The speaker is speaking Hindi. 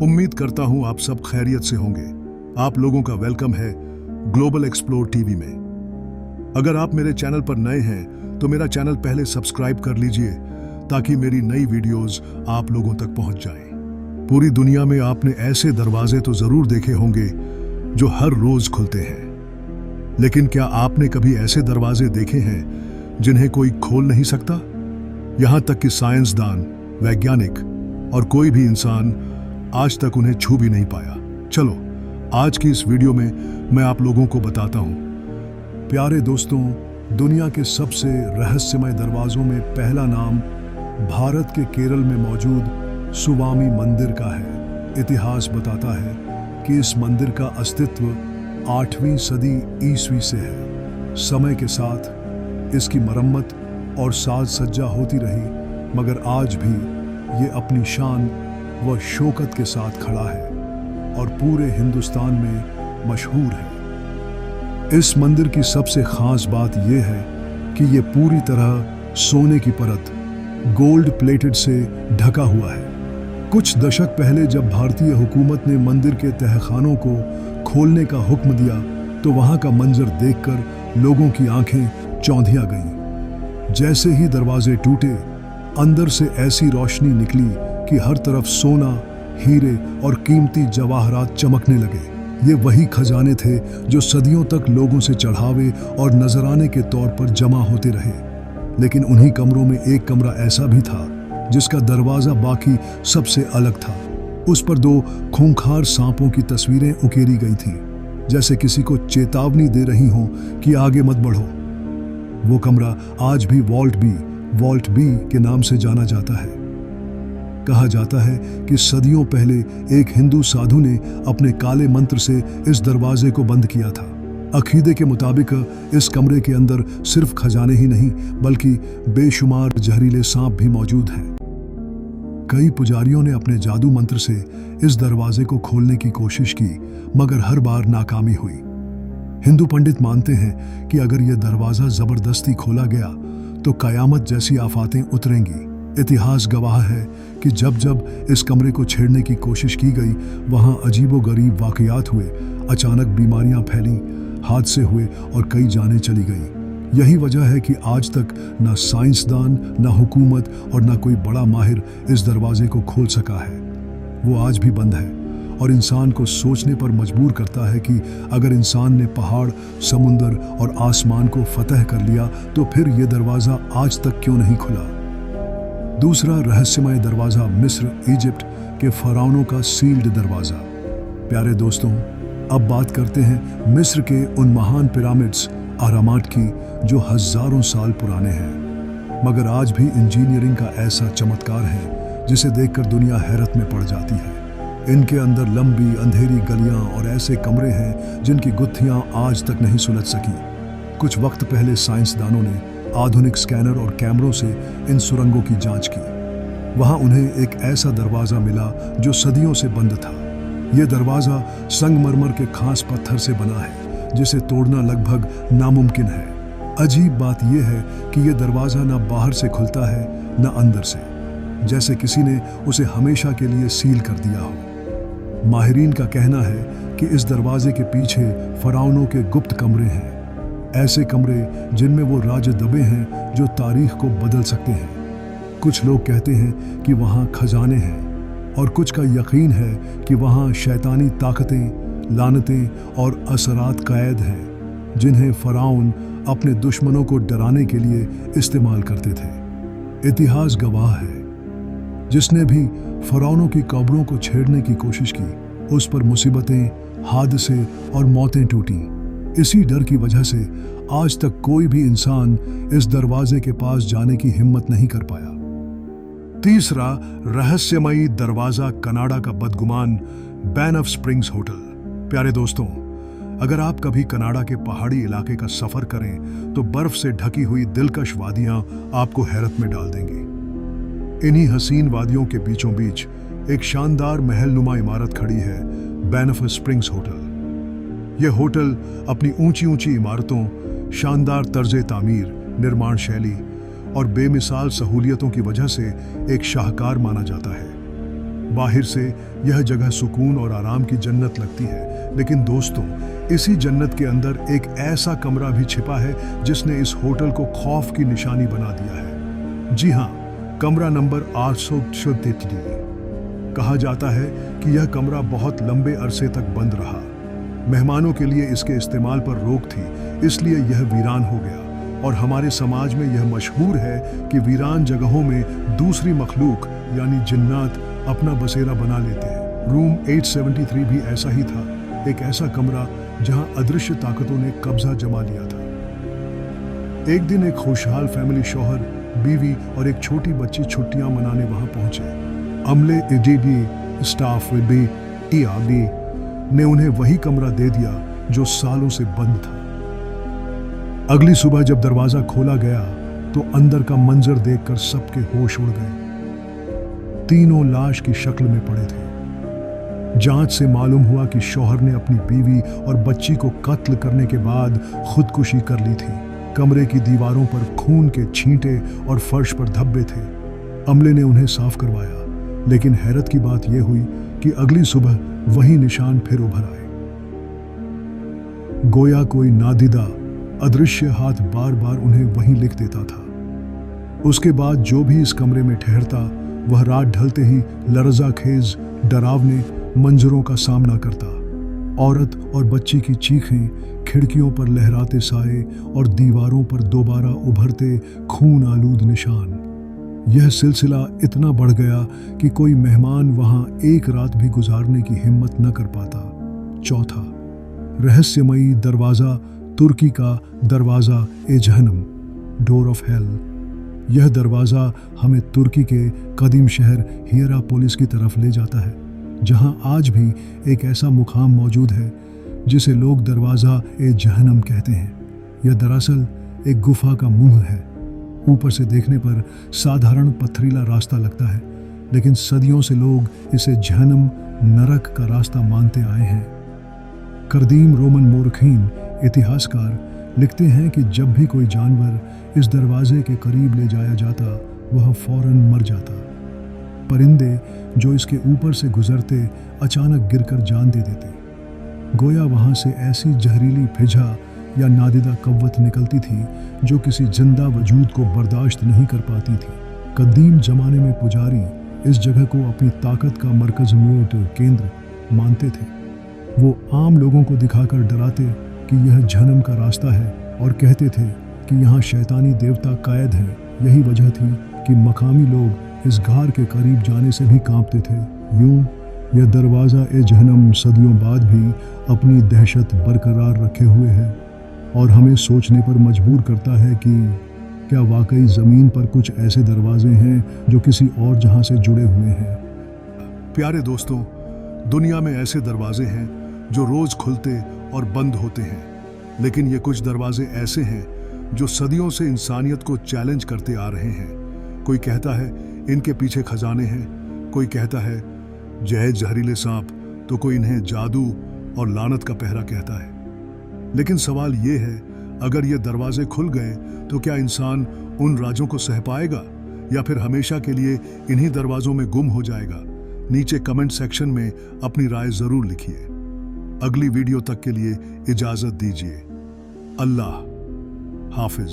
उम्मीद करता हूं आप सब खैरियत से होंगे। आप लोगों का वेलकम है ग्लोबल एक्सप्लोर टीवी में। अगर आप मेरे चैनल पर नए हैं तो मेरा चैनल पहले सब्सक्राइब कर लीजिए ताकि मेरी नई वीडियोस आप लोगों तक पहुंच जाएं। पूरी दुनिया में आपने ऐसे दरवाजे तो जरूर देखे होंगे जो हर रोज खुलते हैं, लेकिन क्या आपने कभी ऐसे दरवाजे देखे हैं जिन्हें कोई खोल नहीं सकता? यहां तक कि साइंसदान, वैज्ञानिक और कोई भी इंसान आज तक उन्हें छू भी नहीं पाया। चलो आज की इस वीडियो में मैं आप लोगों को बताता हूं। प्यारे दोस्तों, दुनिया के सबसे रहस्यमय दरवाजों में पहला नाम भारत के केरल में मौजूद सुवामी मंदिर का है। इतिहास बताता है कि इस मंदिर का अस्तित्व 8वीं सदी ईस्वी से है। समय के साथ इसकी मरम्मत और साज सज्जा होती रही, मगर आज भी ये अपनी शान व शौकत के साथ खड़ा है और पूरे हिंदुस्तान में मशहूर है। इस मंदिर की सबसे खास बात यह है कि ये पूरी तरह सोने की परत गोल्ड प्लेटेड से ढका हुआ है। कुछ दशक पहले जब भारतीय हुकूमत ने मंदिर के तहखानों को खोलने का हुक्म दिया तो वहां का मंजर देखकर लोगों की आंखें चौंधिया गईं। जैसे ही दरवाजे टूटे, अंदर से ऐसी रोशनी निकली कि हर तरफ सोना, हीरे और कीमती जवाहरात चमकने लगे। ये वही खजाने थे जो सदियों तक लोगों से चढ़ावे और नजराने के तौर पर जमा होते रहे। लेकिन उन्हीं कमरों में एक कमरा ऐसा भी था जिसका दरवाजा बाकी सबसे अलग था। उस पर 2 खूंखार सांपों की तस्वीरें उकेरी गई थीं, जैसे किसी को चेतावनी दे रही हों कि आगे मत बढ़ो। वो कमरा आज भी वॉल्ट बी के नाम से जाना जाता है। कहा जाता है कि सदियों पहले एक हिंदू साधु ने अपने काले मंत्र से इस दरवाजे को बंद किया था। अकीदे के मुताबिक इस कमरे के अंदर सिर्फ खजाने ही नहीं बल्कि बेशुमार जहरीले सांप भी मौजूद हैं। कई पुजारियों ने अपने जादू मंत्र से इस दरवाजे को खोलने की कोशिश की, मगर हर बार नाकामी हुई। हिंदू पंडित मानते हैं कि अगर यह दरवाजा जबरदस्ती खोला गया तो कयामत जैसी आफातें उतरेंगी। इतिहास गवाह है कि जब जब इस कमरे को छेड़ने की कोशिश की गई, वहां अजीबोगरीब वाकयात हुए। अचानक बीमारियां फैलीं, हादसे हुए और कई जानें चली गईं। यही वजह है कि आज तक न साइंसदान, न हुकूमत और न कोई बड़ा माहिर इस दरवाजे को खोल सका है। वो आज भी बंद है और इंसान को सोचने पर मजबूर करता है कि अगर इंसान ने पहाड़, समुंदर और आसमान को फतह कर लिया तो फिर ये दरवाजा आज तक क्यों नहीं खुला। दूसरा रहस्यमय दरवाजा मिस्र, इजिप्ट के फराउनों का सील्ड दरवाजा। प्यारे दोस्तों, अब बात करते हैं मिस्र के उन महान पिरामिड्स, अहरामात की, जो हजारों साल पुराने हैं, मगर आज भी इंजीनियरिंग का ऐसा चमत्कार है जिसे देखकर दुनिया हैरत में पड़ जाती है। इनके अंदर लंबी अंधेरी गलियां और ऐसे कमरे हैं जिनकी गुत्थियां आज तक नहीं सुलझ सकी। कुछ वक्त पहले साइंसदानों ने आधुनिक स्कैनर और कैमरों से इन सुरंगों की जांच की। वहां उन्हें एक ऐसा दरवाजा मिला जो सदियों से बंद था। यह दरवाजा संगमरमर के खास पत्थर से बना है जिसे तोड़ना लगभग नामुमकिन है। अजीब बात यह है कि यह दरवाजा न बाहर से खुलता है न अंदर से, जैसे किसी ने उसे हमेशा के लिए सील कर दिया हो। माहिरीन का कहना है कि इस दरवाजे के पीछे फराउनों के गुप्त कमरे हैं, ऐसे कमरे जिनमें वो राज दबे हैं जो तारीख को बदल सकते हैं। कुछ लोग कहते हैं कि वहाँ खजाने हैं और कुछ का यकीन है कि वहाँ शैतानी ताकतें, लानतें और असरात कैद हैं जिन्हें फराउन अपने दुश्मनों को डराने के लिए इस्तेमाल करते थे। इतिहास गवाह है, जिसने भी फराउनों की कब्रों को छेड़ने की कोशिश की उस पर मुसीबतें, हादसे और मौतें टूटीं। इसी डर की वजह से आज तक कोई भी इंसान इस दरवाजे के पास जाने की हिम्मत नहीं कर पाया। तीसरा रहस्यमयी दरवाजा कनाडा का बदगुमान बैनफ स्प्रिंग्स होटल। प्यारे दोस्तों, अगर आप कभी कनाडा के पहाड़ी इलाके का सफर करें तो बर्फ से ढकी हुई दिलकश वादियां आपको हैरत में डाल देंगी। इन्हीं हसीन वादियों के बीचों बीच एक शानदार महलनुमा इमारत खड़ी है, बैनफ स्प्रिंग्स होटल। यह होटल अपनी ऊंची ऊंची इमारतों, शानदार तर्ज तामीर, निर्माण शैली और बेमिसाल सहूलियतों की वजह से एक शाहकार माना जाता है। बाहर से यह जगह सुकून और आराम की जन्नत लगती है, लेकिन दोस्तों, इसी जन्नत के अंदर एक ऐसा कमरा भी छिपा है जिसने इस होटल को खौफ की निशानी बना दिया है। जी हाँ, कमरा नंबर 833। कहा जाता है कि यह कमरा बहुत लंबे अरसे तक बंद रहा। मेहमानों के लिए इसके इस्तेमाल पर रोक थी, इसलिए यह वीरान हो गया। और हमारे समाज में यह मशहूर है कि वीरान जगहों में दूसरी मखलूक यानी जिन्नात अपना बसेरा बना लेते हैं। रूम 873 भी ऐसा ही था, एक ऐसा कमरा जहां अदृश्य ताकतों ने कब्जा जमा लिया था। एक दिन एक खुशहाल फैमिली, शौहर, बीवी और एक छोटी बच्ची छुट्टियां मनाने वहां पहुंचे। अमले एडीडी स्टाफ बी ने उन्हें वही कमरा दे दिया जो सालों से बंद था। अगली सुबह जब दरवाजा खोला गया तो अंदर का मंजर देखकर सबके होश उड़ गए। तीनों लाश की शक्ल में पड़े थे। जांच से मालूम हुआ कि शौहर ने अपनी बीवी और बच्ची को कत्ल करने के बाद खुदकुशी कर ली थी। कमरे की दीवारों पर खून के छींटे और फर्श पर धब्बे थे। अमले ने उन्हें साफ करवाया, लेकिन हैरत की बात यह हुई कि अगली सुबह वही निशान फिर उभर आए। गोया कोई नादिदा अदृश्य हाथ बार बार उन्हें वहीं लिख देता था। उसके बाद जो भी इस कमरे में ठहरता, वह रात ढलते ही लरज़ाखेज डरावने मंजरों का सामना करता। औरत और बच्ची की चीखें, खिड़कियों पर लहराते साए और दीवारों पर दोबारा उभरते खून आलूद निशान। यह सिलसिला इतना बढ़ गया कि कोई मेहमान वहां एक रात भी गुजारने की हिम्मत न कर पाता। चौथा, रहस्यमयी दरवाज़ा, तुर्की का दरवाज़ा ए जहन्नम, डोर ऑफ हेल। यह दरवाज़ा हमें तुर्की के कदीम शहर हियरापोलिस की तरफ ले जाता है, जहां आज भी एक ऐसा मुकाम मौजूद है जिसे लोग दरवाज़ा ए जहन्नम कहते हैं। यह दरअसल एक गुफा का मुंह है। ऊपर से देखने पर साधारण पथरीला रास्ता लगता है, लेकिन सदियों से लोग इसे जहन्नम, नरक का रास्ता मानते आए हैं। कदीम रोमन मोरखीन इतिहासकार लिखते हैं कि जब भी कोई जानवर इस दरवाजे के करीब ले जाया जाता, वह फौरन मर जाता। परिंदे जो इसके ऊपर से गुजरते अचानक गिरकर जान दे देते। गोया वहां से ऐसी जहरीली फिजा या नादिदा कव्वत निकलती थी जो किसी जिंदा वजूद को बर्दाश्त नहीं कर पाती थी। कदीम जमाने में पुजारी इस जगह को अपनी ताकत का मरकज, मोट, केंद्र मानते थे। वो आम लोगों को दिखाकर डराते कि यह जहन्नम का रास्ता है और कहते थे कि यहाँ शैतानी देवता कायद हैं। यही वजह थी कि मकामी लोग इस घार के करीब जाने से भी कांपते थे। यूं यह दरवाज़ा ए जहन्नम सदियों बाद भी अपनी दहशत बरकरार रखे हुए है और हमें सोचने पर मजबूर करता है कि क्या वाकई ज़मीन पर कुछ ऐसे दरवाजे हैं जो किसी और जहां से जुड़े हुए हैं। प्यारे दोस्तों, दुनिया में ऐसे दरवाजे हैं जो रोज़ खुलते और बंद होते हैं, लेकिन ये कुछ दरवाजे ऐसे हैं जो सदियों से इंसानियत को चैलेंज करते आ रहे हैं। कोई कहता है इनके पीछे खजाने हैं, कोई कहता है जहर जहरीले सांप, तो कोई इन्हें जादू और लानत का पहरा कहता है। लेकिन सवाल ये है, अगर ये दरवाजे खुल गए तो क्या इंसान उन राजों को सह पाएगा या फिर हमेशा के लिए इन्हीं दरवाजों में गुम हो जाएगा? नीचे कमेंट सेक्शन में अपनी राय जरूर लिखिए। अगली वीडियो तक के लिए इजाजत दीजिए। अल्लाह हाफिज।